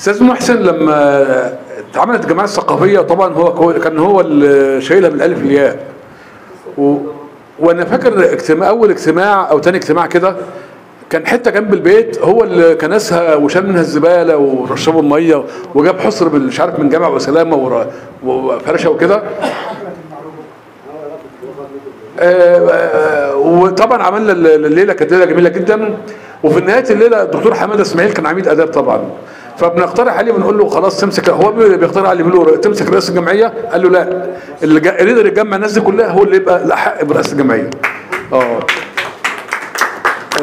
استاذ محسن لما اتعملت الجمعيه الثقافيه طبعا كان هو اللي شايلها من الالف للياء. وانا فاكر اول اجتماع او تاني اجتماع كده كان حته جنب البيت هو اللي كنسها وشال منها الزباله ورشبوا الميه وجاب حصر مش عارف من جامع وسلامه وفرشه وكده. وطبعا عملنا الليله، كانت ليله جميله جدا. وفي نهايه الليله الدكتور حماده اسماعيل كان عميد اداب طبعا، فبنقترح عليه بنقول له خلاص تمسك، هو بيقترح عليه بيقول له تمسك رئاسه الجمعيه. قال له لا، اللي يقدر يجمع الناس دي كلها هو اللي يبقى الاحق برئاسه الجمعيه.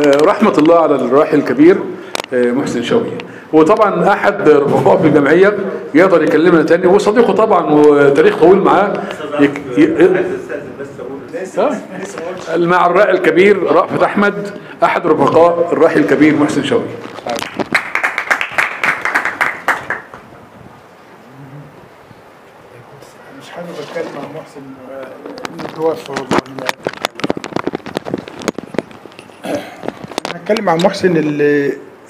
رحمه الله على الراحل الكبير محسن شوقي. وطبعا احد رفقائه في الجمعيه يقدر يكلمنا تاني، هو صديقه طبعا وتاريخ طويل معاه. مع الراعي الكبير رأفت احمد، احد رفقاء الراحل الكبير محسن شوقي. مش حابب اتكلم عن محسن متوفى والله. انا هتكلم عن محسن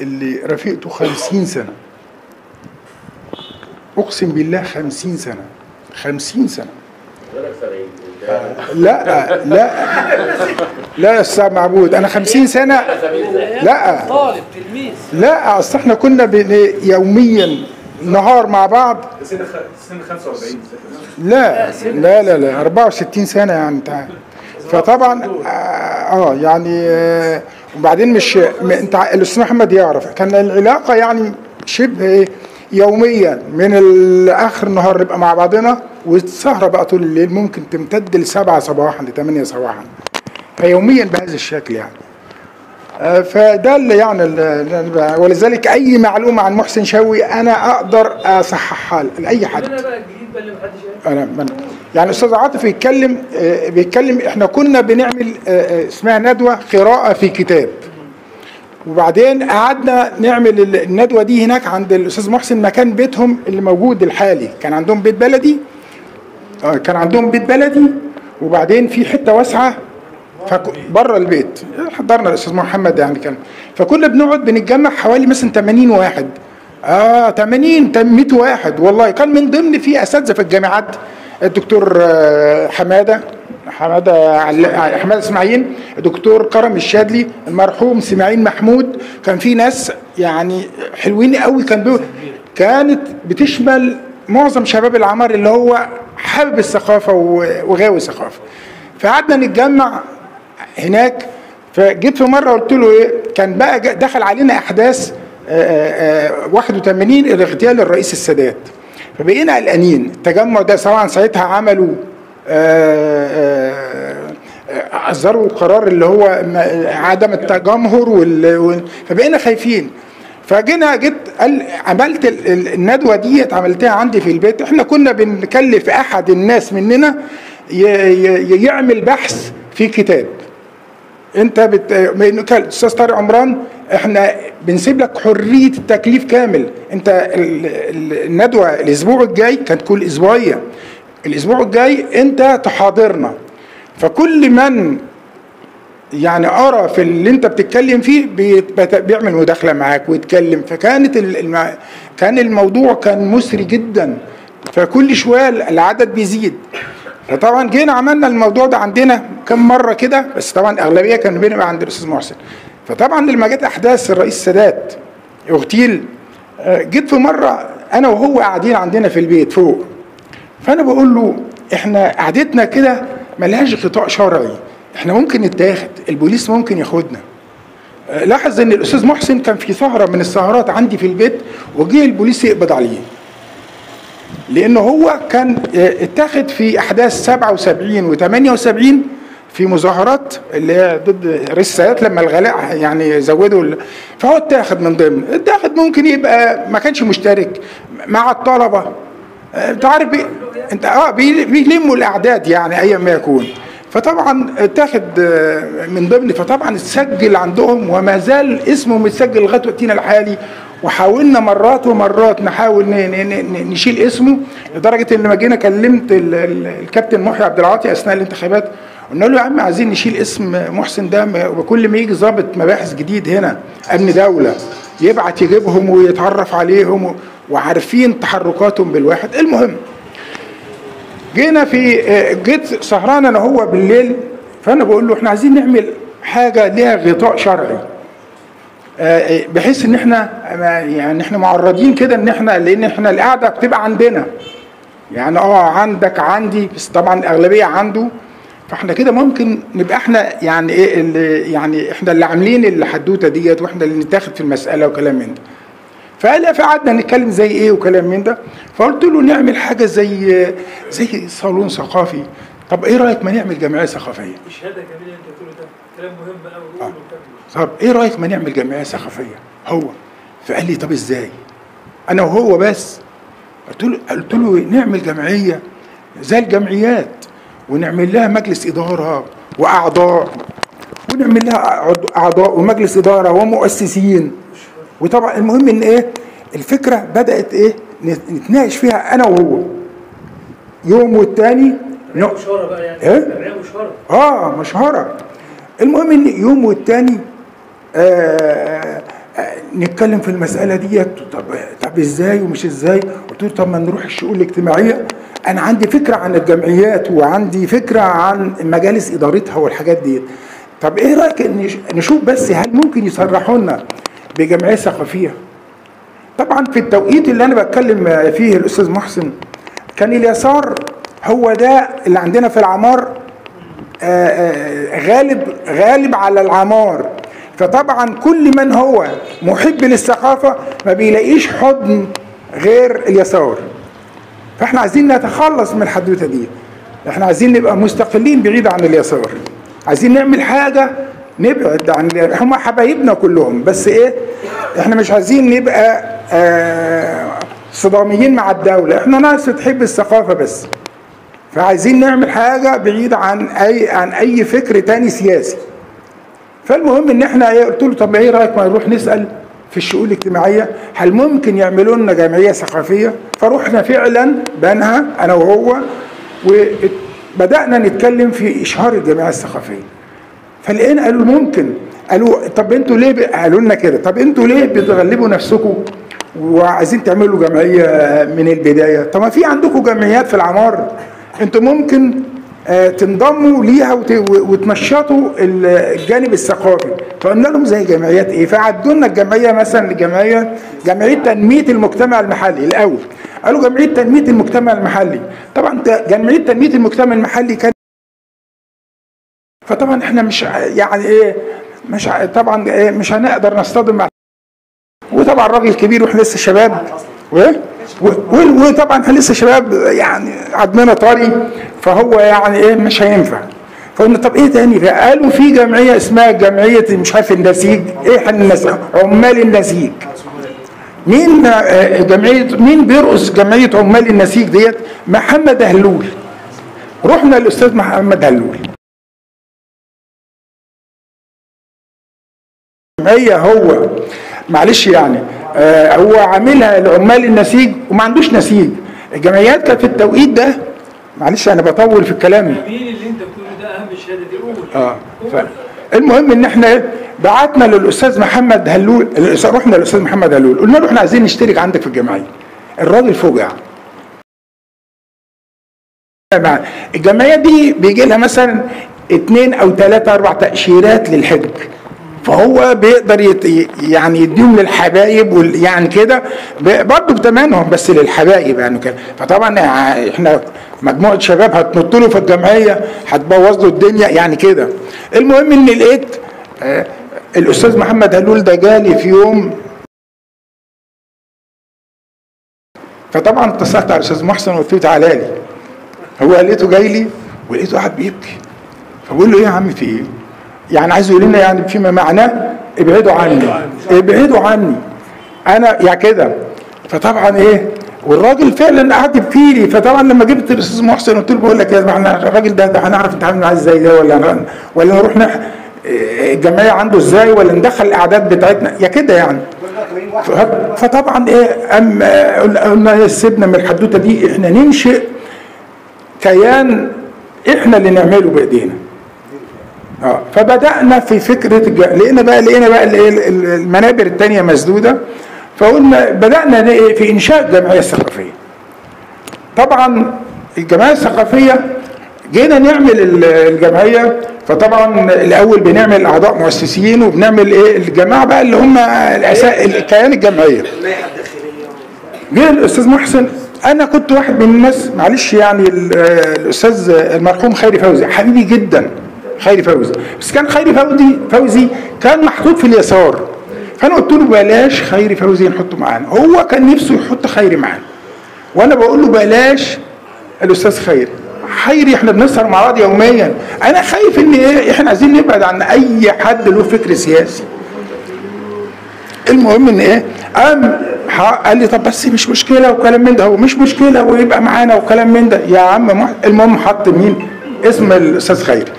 اللي رفيقته 50 سنه، اقسم بالله 50 سنه 50 سنه. لا لا لا يا استاذ معبود، انا 50 سنه. لا طالب تلميذ. لا اصل احنا كنا يوميا نهار مع بعض. سن 45. لا لا لا لا 64 سنه يعني انت. فطبعا يعني وبعدين مش انت الاستاذ محمد يعرف كان العلاقه يعني شبه يوميا من اخر النهار نبقى مع بعضنا، والسهره بقى طول الليل ممكن تمتد ل7 صباحا ل8 صباحا، فيوميا بهذا الشكل يعني. فده اللي يعني ولذلك اي معلومه عن محسن شوقي انا اقدر اصححها لاي حد. انا يعني الاستاذ عاطف بيتكلم احنا كنا بنعمل اسمها ندوه قراءه في كتاب، وبعدين قعدنا نعمل الندوه دي هناك عند الاستاذ محسن مكان بيتهم اللي موجود الحالي. كان عندهم بيت بلدي، وبعدين في حته واسعه بره البيت حضرنا الاستاذ محمد يعني كان. فكنا بنقعد بنتجمع حوالي مثلا 80 واحد 80 100 واحد والله. كان من ضمن في اساتذه في الجامعات الدكتور حماده اسماعيل، الدكتور كرم الشادلي، المرحوم اسماعيل محمود. كان في ناس يعني حلوين قوي، كانت بتشمل معظم شباب العمار اللي هو حابب الثقافه وغاوي ثقافه. فقعدنا نتجمع هناك. فجيت في مره قلت له ايه، كان بقى دخل علينا احداث 81 الاغتيال الرئيس السادات، فبقينا قلقانين. التجمع ده طبعا ساعتها عملوا اصدروا قرار اللي هو عدم التجمهر فبقينا خايفين. جيت عملت الندوه دي عملتها عندي في البيت. احنا كنا بنكلف احد الناس مننا يعمل بحث في كتاب. انت استاذ طارق عمران احنا بنسيب لك حريه التكليف كامل. انت الندوه الاسبوع الجاي كانت كل اسبوعيه، الاسبوع الجاي انت تحاضرنا. فكل من يعني ارى في اللي انت بتتكلم فيه بيعمل مداخله معاك ويتكلم. فكانت كان الموضوع كان مسري جدا، فكل شويه العدد بيزيد. فطبعا جينا عملنا الموضوع ده عندنا كم مره كده، بس طبعا اغلبيه كانوا بيبقى عند الاستاذ محسن. فطبعا لما جت احداث الرئيس السادات اغتيل، جيت في مره انا وهو قاعدين عندنا في البيت فوق، فانا بقول له احنا قعدتنا كده ملهاش غطاء شرعي، احنا ممكن نتاخد، البوليس ممكن ياخدنا. لاحظ ان الاستاذ محسن كان في سهره من السهرات عندي في البيت وجه البوليس يقبض عليه، لانه هو كان اتاخد في احداث 77 و78 في مظاهرات اللي هي ضد رئيس السادات لما الغلاء يعني زودوا فهو اتاخد من ضمن. اتاخد ممكن يبقى ما كانش مشترك مع الطلبه، انت عارف انت بيلموا الاعداد يعني ايا ما يكون. فطبعا اتاخد من ضمن، فطبعا اتسجل عندهم وما زال اسمه متسجل لغايه وقتنا الحالي. وحاولنا مرات ومرات نحاول نشيل اسمه، لدرجه ان لما جينا كلمت الكابتن محي عبد العاطي اثناء الانتخابات قلنا له يا عم عايزين نشيل اسم محسن ده، وكل ما يجي ضابط مباحث جديد هنا امن دوله يبعت يجيبهم ويتعرف عليهم وعارفين تحركاتهم بالواحد. المهم جيت سهران انا هو بالليل، فانا بقول له احنا عايزين نعمل حاجه ليها غطاء شرعي، بحيث ان احنا يعني احنا معرضين كده ان احنا، لان احنا القعده بتبقى عندنا يعني عندك عندي، بس طبعا الاغلبيه عنده، فاحنا كده ممكن نبقى احنا يعني ايه اللي يعني احنا اللي عاملين الحدوته ديت، واحنا اللي نتاخد في المساله وكلام من ده. فقعدنا نتكلم زي ايه وكلام من ده، فقلت له نعمل حاجه زي صالون ثقافي. طب ايه رايك ما نعمل جمعيه ثقافيه؟ الشهاده جميله انت بتقوله ده كلام مهم قوي. طب ايه رايك ما نعمل جمعيه ثقافيه؟ فقال لي طب ازاي؟ انا وهو بس. قلت له نعمل جمعيه زي الجمعيات، ونعمل لها مجلس اداره واعضاء، ونعمل لها اعضاء ومجلس اداره ومؤسسين. وطبعا المهم ان ايه الفكره بدات ايه نتناقش فيها انا وهو يوم والتاني. مشهوره بقى يعني ايه مشهوره مشهوره. المهم ان يوم والتاني نتكلم في المساله ديت. طب ازاي ومش ازاي؟ قلت له طب ما نروح الشؤون الاجتماعيه، انا عندي فكره عن الجمعيات وعندي فكره عن مجالس ادارتها والحاجات دي. طب ايه رايك نشوف بس هل ممكن يصرحوا لنا بجمعيه ثقافيه؟ طبعا في التوقيت اللي انا بتكلم فيه الاستاذ محسن كان اليسار هو ده اللي عندنا في العمار، غالب على العمار. فطبعا كل من هو محب للثقافه ما بيلاقيش حضن غير اليسار. فاحنا عايزين نتخلص من الحدوته دي، احنا عايزين نبقى مستقلين بعيد عن اليسار، عايزين نعمل حاجه نبعد عن هم حبايبنا كلهم، بس ايه احنا مش عايزين نبقى صداميين مع الدوله، احنا ناس تحب الثقافه بس، فعايزين نعمل حاجه بعيد عن اي فكر تاني سياسي. فالمهم ان احنا قلت له طب ايه رايك ما نروح نسال في الشؤون الاجتماعيه هل ممكن يعملوا لنا جمعيه ثقافيه؟ فروحنا فعلا بنها انا وهو، وبدانا نتكلم في اشهار الجمعيه الثقافيه. فلقينا قالوا ممكن، قالوا طب انتوا ليه قالوا لنا كده، طب انتوا ليه بتغلبوا نفسكم وعايزين تعملوا جمعيه من البدايه؟ طب ما في عندكم جمعيات في العمار انتوا ممكن تنضموا ليها وتنشطوا الجانب الثقافي. فقلنا لهم زي جمعيات ايه؟ فعدوا لنا الجمعيه مثلا جمعيه تنميه المجتمع المحلي الاول. قالوا جمعيه تنميه المجتمع المحلي. طبعا جمعيه تنميه المجتمع المحلي كان، فطبعا احنا مش يعني ايه مش طبعا ايه مش هنقدر نصطدم مع، وطبعا الراجل كبير واحنا لسه شباب وطبعا احنا لسه شباب يعني عضمنا طري، فهو يعني ايه مش هينفع. فقلنا طب ايه تاني؟ قالوا في جمعيه اسمها جمعيه مش عارف النسيج ايه، عمال النسيج. مين بيرقص جمعيه عمال النسيج ديت؟ محمد هلول. رحنا للاستاذ محمد هلول، جمعيه هو معلش يعني هو عاملها لعمال النسيج وما عندوش نسيج. الجمعيات كانت في التوقيت ده، معلش انا بطول في الكلام. مين اللي انت بتقوله ده اهم الشهاده دي؟ قول. المهم ان احنا بعتنا للاستاذ محمد هلول، رحنا للاستاذ محمد هلول قلنا له احنا عايزين نشترك عندك في الجمعيه. الراجل فوجع. الجمعيه دي بيجي لها مثلا 2 أو 3 4 تاشيرات للحج، فهو بيقدر يعني يديهم للحبايب يعني كده برضه بتمنهم بس للحبايب يعني كده. فطبعا احنا مجموعه شباب هتنط له في الجمعيه هتبوظ له الدنيا يعني كده. المهم ان لقيت الاستاذ محمد هلول ده جالي في يوم، فطبعا اتصلت على الاستاذ محسن وقلت له تعالى لي. هو لقيته جاي لي ولقيته قاعد بيبكي، فبقول له ايه يا عم في ايه؟ يعني عايز يقول لنا يعني فيما معناه ابعدوا عني ابعدوا عني انا يعني كده. فطبعا ايه والراجل فعلا قعد يبكي لي. فطبعا لما جبت الاستاذ محسن قلت له بقول لك يا الراجل ده هنعرف نتعامل معاه ازاي ده، ولا نروح الجمعيه عنده ازاي، ولا ندخل الاعداد بتاعتنا يا كده يعني. فطبعا ايه قلنا سيبنا من الحدوته دي، احنا ننشئ كيان احنا اللي نعمله بايدينا. فبدانا في فكره لقينا بقى المنابر الثانيه مسدوده، فقلنا بدانا في انشاء الجمعيه الثقافيه. طبعا الجمعيه الثقافيه جينا نعمل الجمعيه، فطبعا الاول بنعمل اعضاء مؤسسين وبنعمل الجماعه بقى اللي هم كيان الجمعيه. جه الاستاذ محسن، انا كنت واحد من الناس، معلش يعني الاستاذ المرحوم خيري فوزي حبيبي جدا، خيري فوزي، بس كان خيري فوزي كان محطوط في اليسار، فانا قلت له بلاش خيري فوزي نحطه معانا، هو كان نفسه يحط خيري معانا، وانا بقول له بلاش الاستاذ خيري احنا بنسهر مع بعض يوميا، انا خايف ان احنا عايزين نبعد عن اي حد له فكر سياسي. المهم ان قال لي طب بس مش مشكله وكلام من ده، هو مش مشكله ويبقى معانا وكلام من ده يا عم. المهم حط مين؟ اسم الاستاذ خيري.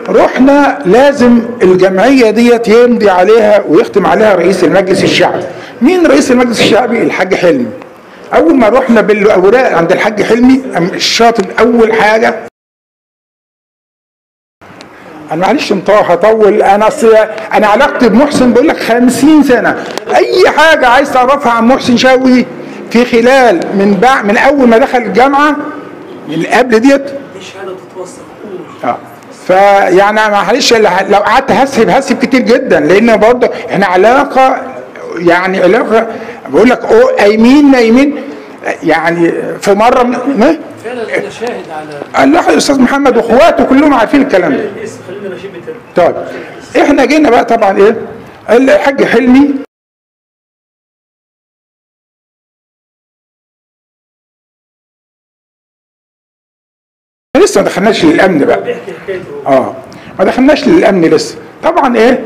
رحنا لازم الجمعيه ديت يمضي عليها ويختم عليها رئيس المجلس الشعبي. مين رئيس المجلس الشعبي؟ الحاج حلمي. اول ما رحنا بالاوراق عند الحاج حلمي الشاطر اول حاجه، انا معلش هطول، انا علاقتي بمحسن بقول لك 50 سنه، اي حاجه عايز تعرفها عن محسن شوقي في خلال من اول ما دخل الجامعه من قبل ديت الشهاده تتوثق. فيعني معلش لو قعدت هسهب كتير جدا، لان برضه احنا علاقه بقول لك قايمين يعني في مره فعلا انا شاهد على الله الاستاذ محمد واخواته كلهم عارفين الكلام ده. خلينا ماشيين بالترتيب. طيب احنا جينا بقى طبعا الحاج حلمي لسه ما دخلناش للامن بقى. ما دخلناش للامن لسه. طبعا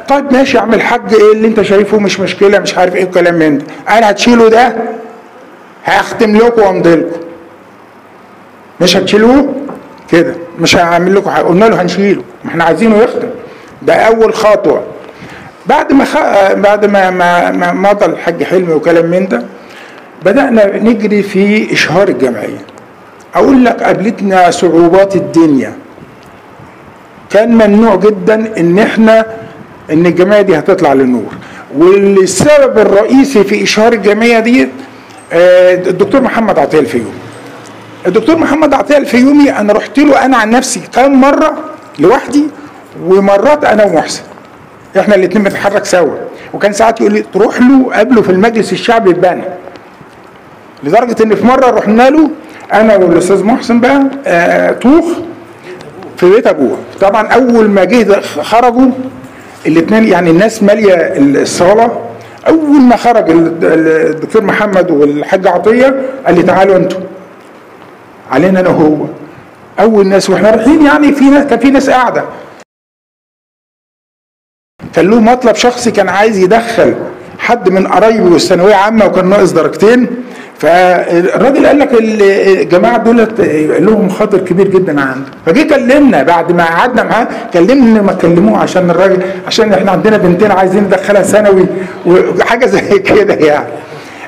طيب ماشي يا عم الحاج، اللي انت شايفه مش مشكله، مش عارف الكلام من ده، انا هتشيله ده هختم لكم وامضي لكم. مش هتشيلوه كده، مش هعمل لكم حاجه. قلنا له هنشيله، ما احنا عايزينه يخدم، ده اول خطوه. بعد ما مضى الحاج حلمي وكلام من ده، بدانا نجري في اشهار الجمعيه. اقول لك قابلتنا صعوبات الدنيا، كان ممنوع جدا ان الجمعيه دي هتطلع للنور، والسبب الرئيسي في اشهار الجمعيه دي الدكتور محمد عطيه الفيومي. الدكتور محمد عطيه الفيومي انا رحت له انا عن نفسي كام مره لوحدي، ومرات انا ومحسن احنا الاثنين بنتحرك سوا، وكان ساعات يقول لي تروح له قبله في المجلس الشعبي البنا، لدرجه ان في مره رحنا له انا والاستاذ محسن بقى طوخ في بيت ابوه. طبعا اول ما جه خرجوا الاثنين، يعني الناس ماليه الصاله، اول ما خرج الدكتور محمد والحاج عطيه قال لي تعالوا انتوا علينا انا وهو اول ناس، واحنا رايحين يعني كان في ناس قاعده، كان له مطلب شخصي، كان عايز يدخل حد من قرايبه والثانويه عامه وكان ناقص درجتين، فالراجل قال لك الجماعه دولت لهم خطر كبير جدا عنده، فجه كلمنا بعد ما قعدنا معاه، كلمنا ما تكلموه عشان الراجل، عشان احنا عندنا بنتين عايزين ندخلها ثانوي وحاجه زي كده يعني.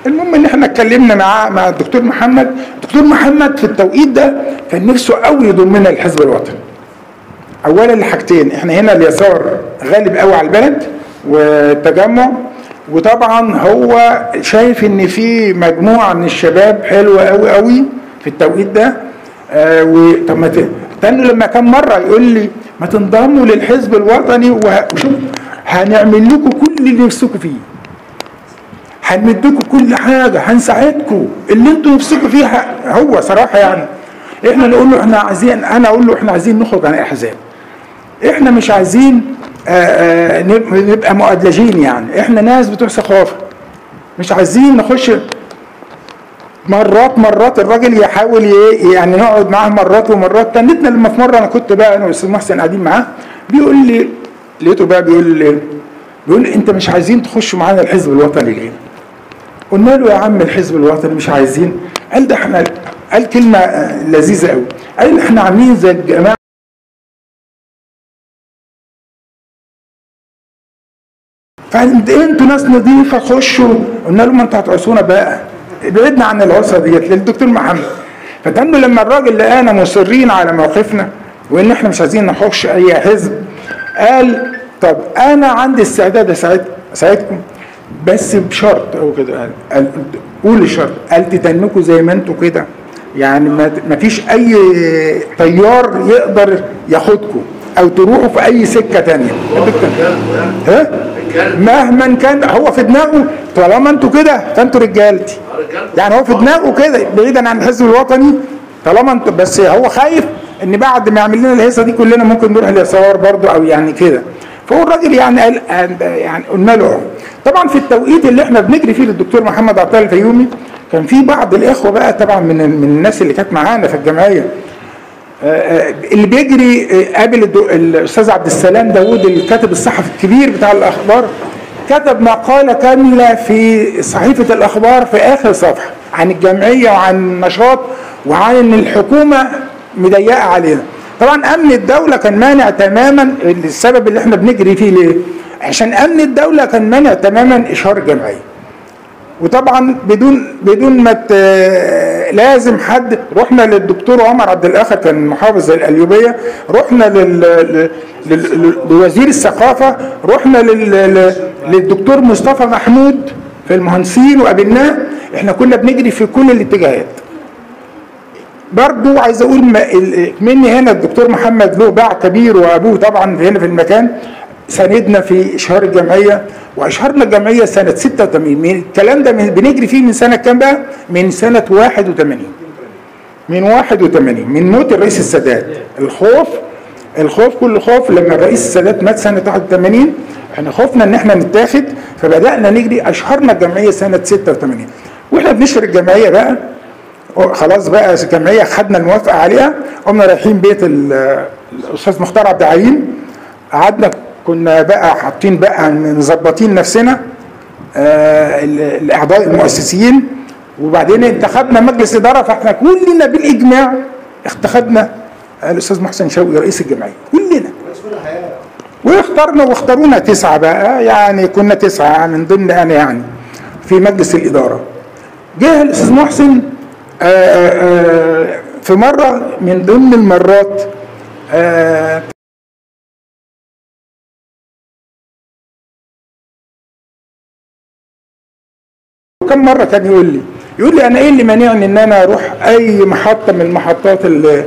المهم ان احنا اتكلمنا مع الدكتور محمد. الدكتور محمد في التوقيت ده كان نفسه قوي يضمنا الحزب الوطني. اولا لحاجتين، احنا هنا اليسار غالب قوي على البلد والتجمع، وطبعا هو شايف ان في مجموعه من الشباب حلوه قوي قوي في التوقيت ده. طب ما تاني لما كان مره يقول لي ما تنضموا للحزب الوطني وشوف هنعمل لكم كل اللي نفسكم فيه، هنمدكم كل حاجه، هنساعدكم اللي انتوا نفسكم فيها. هو صراحه يعني احنا نقول له احنا عايزين، انا اقول له احنا عايزين نخرج عن الاحزاب، احنا مش عايزين نبقى مؤدلجين، يعني احنا ناس بتوع ثقافه، مش عايزين نخش. مرات الراجل يحاول يعني نقعد معاه مرات ومرات. تنتنا لما في مره انا كنت بقى انا والاستاذ محسن قاعدين معاه، بيقول لي لقيته بقى بيقول لي انت مش عايزين تخشوا معانا الحزب الوطني ليه؟ قلنا له يا عم الحزب الوطني مش عايزين. قال ده احنا، قال كلمه لذيذه قوي، قال احنا عاملين زي الجماعه فانتوا ناس نظيفه خشوا. قلنا له ما انتوا هتعصونا بقى، ابعدنا عن العصا ديت للدكتور محمد. فتنه لما الراجل لقانا مصرين على موقفنا وان احنا مش عايزين نخش اي حزب، قال طب انا عندي استعداد اساعدكم، بس بشرط او كده، قول الشرط، قال تتنكوا زي ما انتوا كده، يعني ما فيش اي طيار يقدر ياخدكم او تروحوا في اي سكه ثانيه. ها؟ مهما كان هو في دماغه طالما انتوا كده فانتوا رجالتي. يعني هو في دماغه كده بعيدا عن الحزب الوطني، طالما انتوا، بس هو خايف ان بعد ما يعمل لنا الهيصه دي كلنا ممكن نروح اليسار برضه او يعني كده. فهو الراجل يعني قال، يعني قلنا له. طبعا في التوقيت اللي احنا بنجري فيه للدكتور محمد عطيه الفيومي كان في بعض الاخوه بقى طبعا من الناس اللي كانت معانا في الجمعيه اللي بيجري، قابل الاستاذ عبد السلام داوود الكاتب الصحفي الكبير بتاع الاخبار، كتب مقاله كامله في صحيفه الاخبار في اخر صفحه عن الجمعيه وعن النشاط وعن ان الحكومه مضيقه علينا. طبعا امن الدوله كان مانع تماما، السبب اللي احنا بنجري فيه ليه؟ عشان امن الدوله كان مانع تماما اشهار الجمعيه. وطبعا بدون ما لازم حد، رحنا للدكتور عمر عبد الاخر كان محافظ القليوبيه، رحنا لوزير الثقافه، رحنا للدكتور مصطفى محمود في المهندسين وقابلناه. احنا كنا بنجري في كل الاتجاهات. برضو عايز اقول مني هنا الدكتور محمد له باع كبير، وابوه طبعا هنا في المكان ساندنا في اشهار الجمعيه، واشهرنا الجمعيه سنه 86. الكلام ده بنجري فيه من سنه كام بقى؟ من سنه 81. من 81 من موت الرئيس السادات. الخوف كل خوف. لما الرئيس السادات مات سنه 81 احنا خفنا ان احنا نتاخد، فبدانا نجري. اشهرنا الجمعيه سنه 86 واحنا بنشهر الجمعيه بقى. خلاص بقى الجمعيه خدنا الموافقه عليها، قمنا رايحين بيت الاستاذ مختار عبد العليم، قعدنا كنا بقى حاطين بقى مظبطين نفسنا الاعضاء المؤسسين، وبعدين انتخبنا مجلس اداره. فاحنا كلنا بالاجماع انتخبنا الاستاذ محسن شوقي رئيس الجمعيه كلنا، واختارونا 9 بقى، يعني كنا 9 من ضمن انا يعني في مجلس الاداره. جه الاستاذ محسن في مره من ضمن المرات كم مره كان يقول لي انا ايه اللي مانعني ان انا اروح اي محطه من المحطات اللي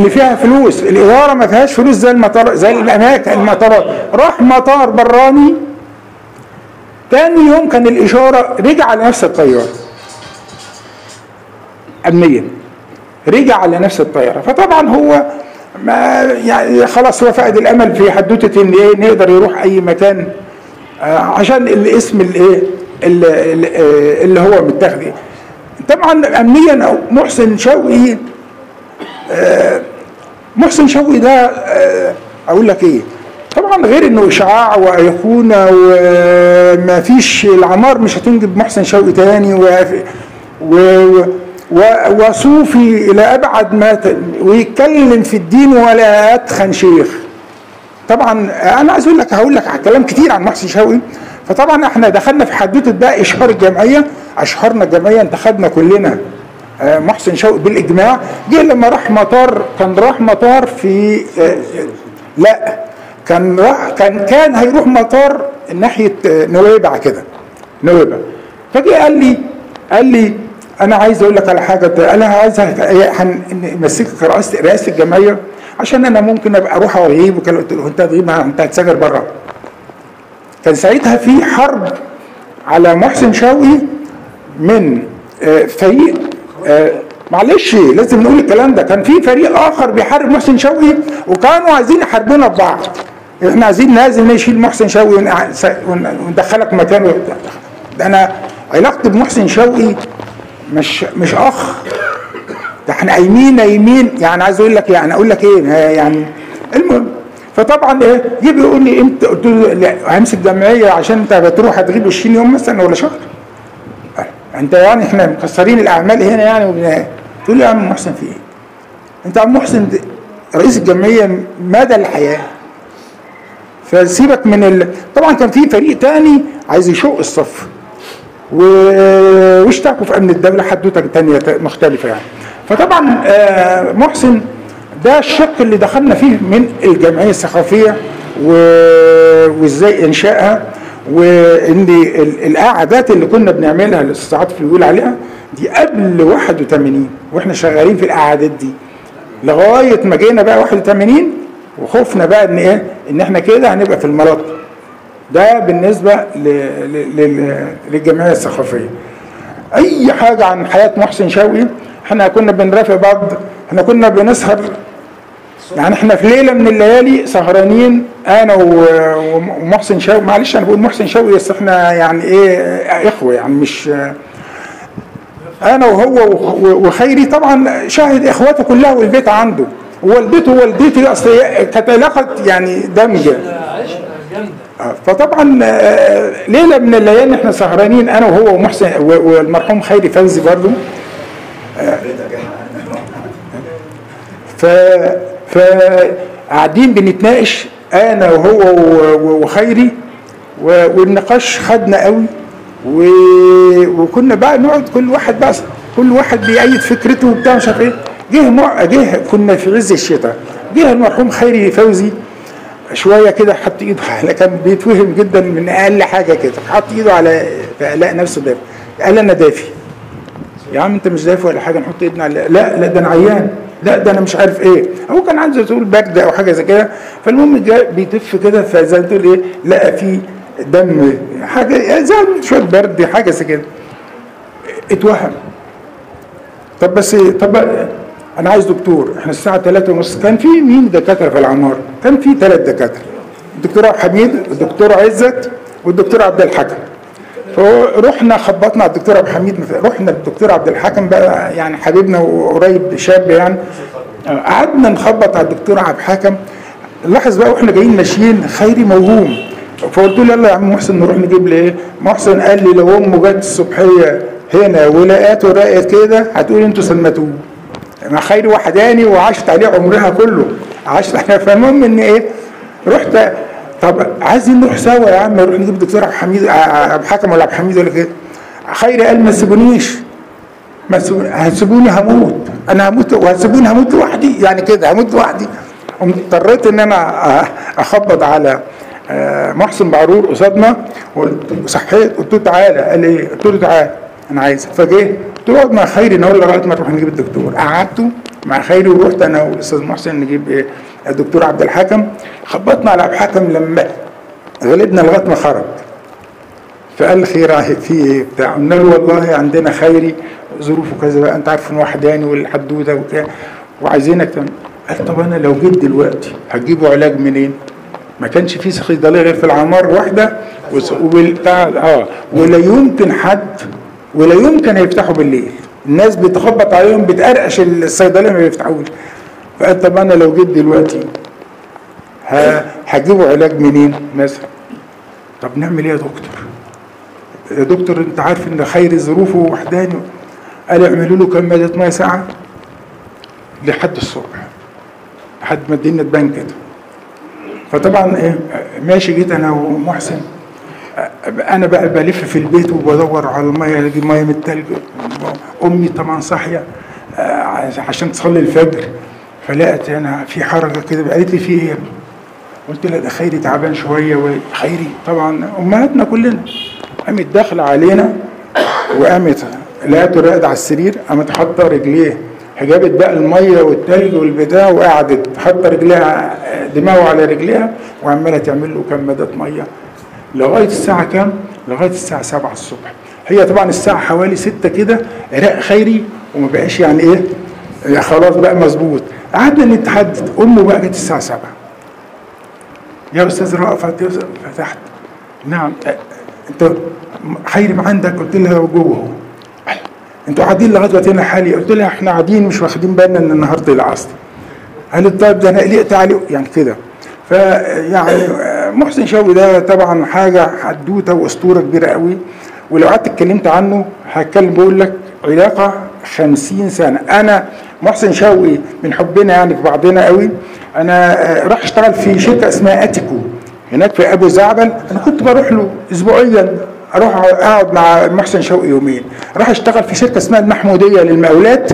فيها فلوس. الاداره ما فيهاش فلوس زي المطار، زي الاماكن المطارات. راح مطار براني، تاني يوم كان الاشاره رجع على نفس الطياره امنيا، رجع على نفس الطياره. فطبعا هو ما يعني خلاص هو فقد الامل في حدوته ان ايه نقدر يروح اي مكان عشان الاسم اللي هو متاخد. طبعا امنيا محسن شوقي، محسن شوقي ده اقول لك ايه، طبعا غير انه اشعاع وايقونه وما فيش العمار مش هتنجب محسن شوقي تاني، وصوفي الى ابعد ما ويتكلم في الدين ولا اتخن شيخ. طبعا انا عايز هقول لك كلام كتير عن محسن شوقي. فطبعا احنا دخلنا في حدوته بقى اشهار الجمعيه، اشهرنا الجمعيه، انتخبنا كلنا محسن شوقي بالاجماع. جه لما راح مطار، كان راح مطار في لا كان هيروح مطار ناحيه نويبع كده، نويبع. فجه قال لي انا عايز اقول لك على حاجه، انا عايز هنمسكك رئاسه الجمعيه عشان انا ممكن ابقى اروح واغيب وكده. قلت له انت هتغيب، انت هتسافر بره. كان ساعتها في حرب على محسن شوقي من فريق، معلش لازم نقول الكلام ده، كان في فريق اخر بيحارب محسن شوقي وكانوا عايزين يحاربونا ببعض. احنا عايزين لازم نشيل محسن شوقي وندخلك مكانه. ده انا علاقتي بمحسن شوقي مش اخ، ده احنا يمين. يعني عايز اقول لك، يعني اقول لك ايه يعني. المهم فطبعا ايه جه بيقول لي امتى؟ قلت له لا همسك جمعيه عشان انت هتروح هتغيب 20 يوم مثلا ولا شهر. انت يعني احنا مكسرين الاعمال هنا يعني. تقول لي يا عم محسن في ايه؟ انت يا عم محسن رئيس الجمعيه مدى الحياه. فسيبك من طبعا كان في فريق تاني عايز يشق الصف واشتكوا في امن الدوله، حدوته تانيه مختلفه يعني. فطبعا محسن ده الشق اللي دخلنا فيه من الجمعيه الثقافيه وازاي انشائها وان القعدات اللي كنا بنعملها الاستاذ عاطف بيقول عليها دي قبل 81 واحنا شغالين في القعدات دي لغايه ما جينا بقى 81 وخوفنا بقى ان ايه ان احنا كده هنبقى في الملاط. ده بالنسبه للجمعيه الثقافيه. اي حاجه عن حياه محسن شوقي احنا كنا بنرافق بعض، احنا كنا بنسهر يعني احنا في ليله من الليالي سهرانين انا ومحسن شوقي. معلش انا بقول محسن شوقي بس احنا يعني ايه اخوه يعني مش انا وهو وخيري طبعا شاهد اخواته كلها والبيت عنده ووالدته ووالدتي اصل كانت علاقه يعني دمجه. فطبعا ليله من الليالي احنا سهرانين انا وهو ومحسن والمرحوم خيري فوزي برضه. فقاعدين بنتناقش انا وهو وخيري والنقاش خدنا قوي وكنا بقى نقعد كل واحد بيأيد فكرته وبتاع مش عارف ايه. جه كنا في عز الشتاء، جه المرحوم خيري فوزي شويه كده حط ايده على كان بيتوهم جدا من اقل حاجه كده، حط ايده على لقى نفسه دافي. قال انا دافي. يا عم انت مش دافي ولا حاجه، نحط ايدنا على لا ده انا عيان، لا ده انا مش عارف ايه. هو كان عنده تقول برد او حاجه زي كده. فالمهم جاء بيتف كده فزي ما تقول ايه لقى فيه دم حاجه زي شويه برد حاجه زي كده. اتوهم. طب انا عايز دكتور. احنا الساعه 3:30 كان في مين دكاتره في العماره؟ كان في 3 دكاتره، الدكتور عبد الحميد والدكتور عزت والدكتور عبد الحكم. فرحنا خبطنا على الدكتور عبد الحميد، رحنا للدكتور عبد الحكم بقى يعني حبيبنا وقريب شاب يعني. قعدنا نخبط على الدكتور عبد الحكم. لاحظ بقى واحنا جايين ماشيين خيري موهوم. فقلت له يلا يا عم محسن نروح نجيب لي ايه؟ محسن قال لي لو امه جت الصبحيه هنا ولقيته راقد كده هتقول انتوا سمتوه. مع خيري وحداني وعاشت عليه عمرها كله، عاشت عليه. فالمهم ان ايه رحت طب عايزين نروح سوا يا عم نروح نجيب الدكتور عبد الحميد عبد الحكم ولا عبد الحميد ولا كده. خيري قال ما تسيبونيش، هتسيبوني هموت، انا هموت وهتسيبوني هموت لوحدي يعني كده هموت لوحدي. اضطريت ان انا اخبط على محسن بعرور قصادنا وصحيت قلت له تعالى. قال ايه؟ قلت له تعالى انا عايزك. فجه قلت له اقعد مع خيري النهارده لغايه ما نروح نجيب الدكتور. قعدته مع خيري ورحت انا والاستاذ محسن نجيب ايه الدكتور عبد الحكم. خبطنا على عبد الحكم لما غلبنا لغايه ما خرج. فقال خير في ايه بتاع. قلنا له والله عندنا خيري ظروفه كذا بقى انت عارف ان وحداني والحدوده وبتاع وعايزينك تعمل. قال طب انا لو جيت دلوقتي هتجيبوا علاج منين؟ ما كانش في صيدليه غير في العمار واحده ولا يمكن حد ولا يمكن هيفتحوا بالليل. الناس بتخبط عليهم بتقرقش الصيدليه ما بيفتحوش. فقال طب انا لو جيت دلوقتي هجيبوا علاج منين مثلا؟ طب نعمل ايه يا دكتور؟ يا دكتور انت عارف ان خيري ظروفه وحداني. قال اعملوا له كمادة ميه ساعه لحد الصبح لحد ما الدنيا تبان كده. فطبعا ايه ماشي جيت انا ومحسن انا بقى بلف في البيت وبدور على الميه اجيب ميه من التلج. امي طبعا صاحيه عشان تصلي الفجر فلقت انا في حركه كده. قالت لي في ايه؟ قلت لها ده خيري تعبان شويه. وخيري طبعا امهاتنا كلنا قامت داخله علينا وقامت لقيته راقد على السرير. قامت حاطه رجليه جابت بقى الميه والتلج والبتاع وقعدت حاطه رجليها دماغه على رجليها وعماله تعمل له كمادات ميه لغايه الساعه كام؟ لغايه الساعه 7 الصبح. هي طبعا الساعه حوالي 6 كده راق خيري وما بقاش يعني ايه يعني خلاص بقى مظبوط. قعدنا نتحدد. امه بقى جت الساعه 7 يا استاذ رأفت فتحت. نعم انت خيري ما عندك؟ قلت لها جوه. انتوا قاعدين لغايه وقت هنا حالي؟ قلت لها احنا قاعدين مش واخدين بالنا ان النهارده العصر. قالت طيب ده انا قلقت عليه يعني كده. فيعني محسن شوقي ده طبعا حاجه حدوته واسطوره كبيره قوي. ولو قعدت اتكلمت عنه هتكلم بقول لك علاقه 50 سنه. انا محسن شوقي من حبنا يعني في بعضنا قوي. انا راح اشتغل في شركه اسمها اتيكو هناك في ابو زعبل. انا كنت بروح له اسبوعيا اروح اقعد مع محسن شوقي يومين. راح اشتغل في شركه اسمها المحموديه للمقاولات.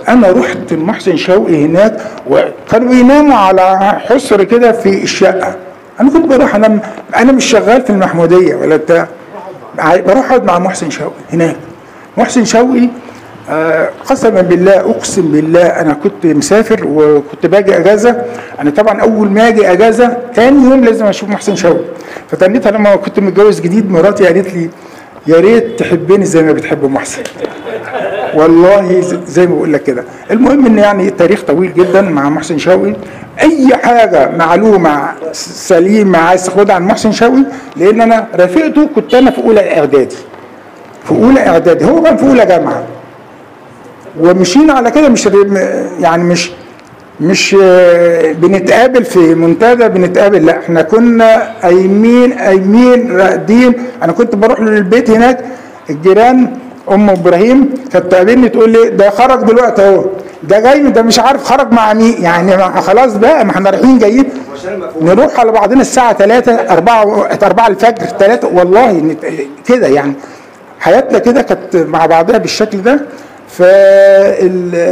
انا رحت لمحسن شوقي هناك وكانوا بيناموا على حصر كده في الشقه انا كنت بروح انا مش شغال في المحموديه ولا بتاع، بروح اقعد مع محسن شوقي هناك. محسن شوقي قسما بالله اقسم بالله انا كنت مسافر وكنت باجي اجازه. انا طبعا اول ما اجي اجازه تاني يوم لازم اشوف محسن شوقي. فتنيتها لما كنت متجوز جديد، مراتي قالت لي يا ريت تحبني زي ما بتحب محسن. والله زي ما بقول لك كده. المهم ان يعني تاريخ طويل جدا مع محسن شوقي. اي حاجه معلومه سليمه عايز تاخدها عن محسن شوقي، لان انا رفيقته كنت انا في اولى اعدادي. في اولى اعدادي هو كان في اولى جامعه. ومشينا على كده، مش يعني مش بنتقابل في منتدى بنتقابل، لا احنا كنا قايمين راقدين. انا كنت بروح للبيت هناك، الجيران ام ابراهيم كانت تقابلني تقول لي ده خرج دلوقتي اهو، ده جاي، ده مش عارف خرج مع مين، يعني خلاص بقى ما احنا رايحين جايين. نروح على بعضنا الساعه 3 4 الفجر 3 والله كده، يعني حياتنا كده كانت مع بعضها بالشكل ده. فالسيره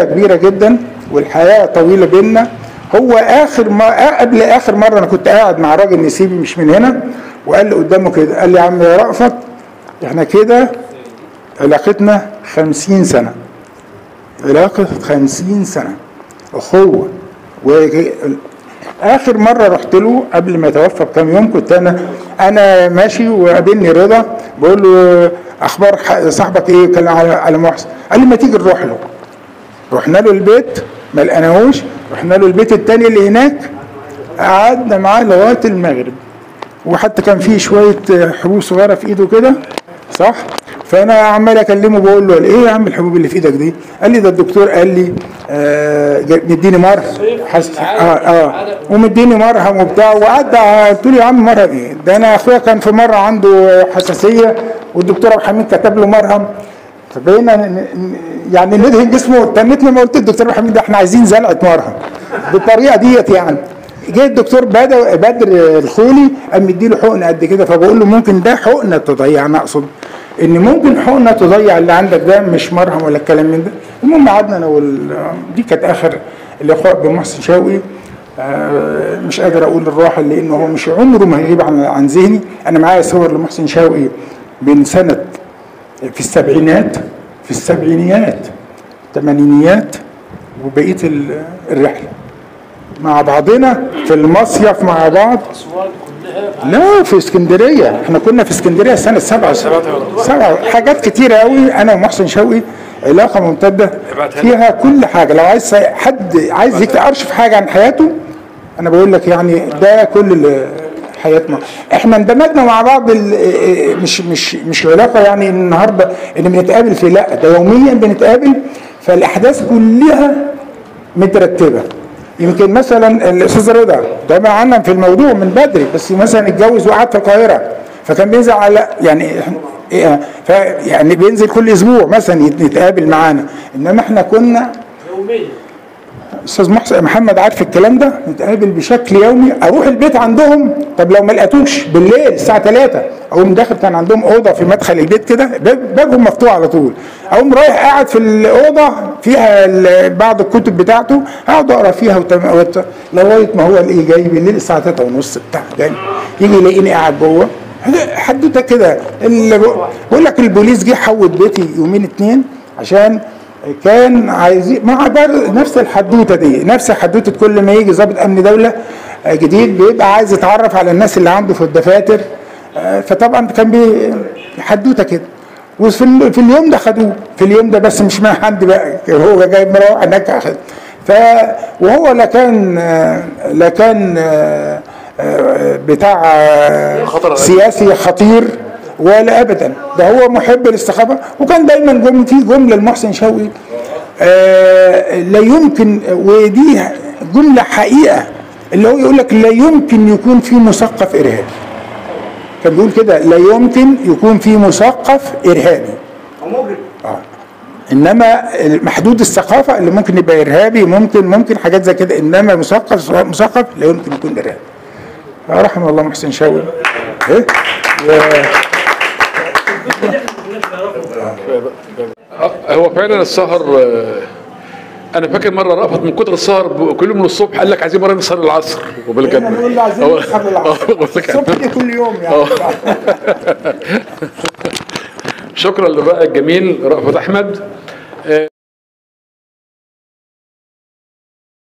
كبيره جدا والحياه طويله بينا. هو قبل اخر مره انا كنت قاعد مع راجل نسيبي مش من هنا، وقال لي قدامه كده، قال لي يا عم يا رأفت احنا كده علاقتنا 50 سنه، علاقه 50 سنه اخوه. اخر مره رحت له قبل ما يتوفى بكام يوم، كنت انا ماشي وقابلني رضا، بقول له اخبار صاحبك ايه؟ كان على محسن. قال لي ما تيجي نروح له. رحنا له البيت ما لقيناهوش، رحنا له البيت التاني اللي هناك، قعدنا معاه لغايه المغرب، وحتى كان فيه شويه حبوب صغيره في ايده كده صح. فانا عمال اكلمه بقول له ايه يا عم الحبوب اللي في ايدك دي؟ قال لي ده الدكتور قال لي مديني مرهم ومديني مرهم وبتاع. وقعد قلت له يا عم مرهم ايه؟ ده انا اخويا كان في مره عنده حساسيه والدكتور ابو حميد كتب له مرهم، فبقينا يعني ندهن جسمه. تنيت لما قلت للدكتور ابو حميد ده احنا عايزين زلعه مرهم بالطريقه ديت يعني. جه الدكتور بدر الخولي قام مديله حقن قد كده، فبقول له ممكن ده حقنه تضيع، انا اقصد ان ممكن حقنه تضيع اللي عندك ده، مش مرهم ولا الكلام من ده. المهم قعدنا انا دي كانت اخر اللقاء بمحسن شوقي. مش قادر اقول الراحل لانه هو مش عمره ما هيغيب عن ذهني. انا معايا صور لمحسن شوقي من سنه في السبعينات، في السبعينيات، الثمانينيات، وبقيه الرحله مع بعضنا في المصيف مع بعض. لا في اسكندريه، احنا كنا في اسكندريه سنه 7 حاجات كتيره قوي. انا ومحسن شوقي علاقه ممتده فيها كل حاجه. لو عايز حد عايز يعرف حاجه عن حياته انا بقول لك يعني ده كل حياتنا. احنا اندمجنا مع بعض، مش علاقه يعني النهارده ان بنتقابل في، لا ده يوميا بنتقابل. فالاحداث كلها مترتبه. يمكن مثلا الاستاذ رضا ده معانا في الموضوع من بدري، بس مثلا اتجوز وقعد في القاهره، فكان بينزل على يعني بينزل كل اسبوع مثلا يتقابل معانا. انما احنا كنا يوميا. استاذ محمد عارف الكلام ده، نتقابل بشكل يومي. اروح البيت عندهم، طب لو ما لقيتوش بالليل الساعه 3 اقوم داخل، كان عندهم اوضه في مدخل البيت كده بابهم مفتوح على طول، اقوم رايح قاعد في الاوضه فيها بعض الكتب بتاعته، اقعد اقرا فيها لغايه ما هو الاقيه جاي بالليل الساعه 3:30 بتاع جاي يجي يلاقيني قاعد جوه. حدوته كده. بقول لك البوليس جه حوط بيتي يومين 2 عشان كان عايزين مع نفس الحدوته دي، نفس حدوته كل ما يجي ضابط امن دوله جديد بيبقى عايز يتعرف على الناس اللي عنده في الدفاتر. فطبعا كان حدوته كده. وفي اليوم ده خدوه، في اليوم ده بس مش مع حد بقى، هو جايب مروح هناك اخد. وهو لا كان بتاع سياسي خطير ولا ابدا، ده هو محب للصحابه. وكان دايما في جمله لمحسن شوقي لا يمكن، ودي جمله حقيقه، اللي هو يقول لك لا يمكن يكون في مثقف ارهابي. كان بيقول كده لا يمكن يكون في مثقف ارهابي انما محدود الثقافه اللي ممكن يبقى ارهابي، ممكن حاجات زي كده، انما مثقف لا يمكن يكون ارهابي. رحم الله محسن شوقي. هو فعلا السهر انا فاكر مره رأفت من كتر السهر كل يوم من الصبح قال لك عايزين مره نسهر العصر وبالجد نقول له عايزين نسهر العصر الصبح دي كل يوم يعني. شكرا للرائع الجميل رأفت احمد.